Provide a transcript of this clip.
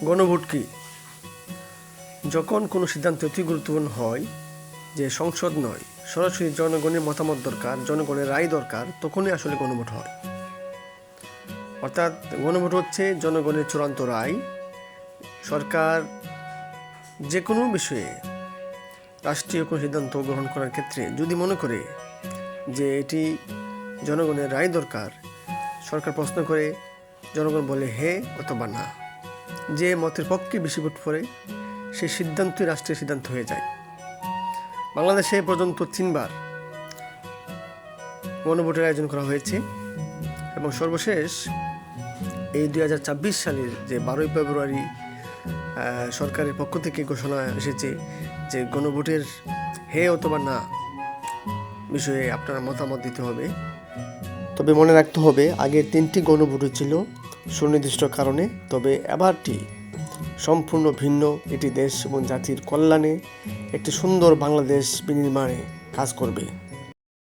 গণভোট কি? যখন কোনো সিদ্ধান্ত অতি গুরুত্বপূর্ণ হয়, যে সংসদ নয়, সরাসরি জনগণের মতামত দরকার, জনগণের রায় দরকার, তখনই আসলে গণভোট হয়। অর্থাৎ গণভোট হচ্ছে জনগণের চূড়ান্ত রায়। সরকার যে কোনো বিষয়ে রাষ্ট্রীয় কোনো সিদ্ধান্ত গ্রহণ করার ক্ষেত্রে যদি মনে করে যে এটি জনগণের রায় দরকার, সরকার প্রশ্ন করে, জনগণ বলে হ্যাঁ অথবা না। যে মতের পক্ষে বেশি ভোট পড়ে সেই সিদ্ধান্তই রাষ্ট্রের সিদ্ধান্ত হয়ে যায়। বাংলাদেশে পর্যন্ত 3 বার গণভোটের আয়োজন করা হয়েছে এবং সর্বশেষ এই 2024 সালের যে 12ই ফেব্রুয়ারি সরকারের পক্ষ থেকে ঘোষণা এসেছে যে গণভোটের হ্যাঁ অথবা না বিষয়ে আপনারা মতামত দিতে হবে। তবে মনে রাখতে হবে, আগের 3টি গণভোট ছিল সুনির্দিষ্ট কারণে, তবে এবারটি সম্পূর্ণ ভিন্ন। এটি দেশ এবং জাতির কল্যাণে একটি সুন্দর বাংলাদেশ বিনির্মাণে কাজ করবে।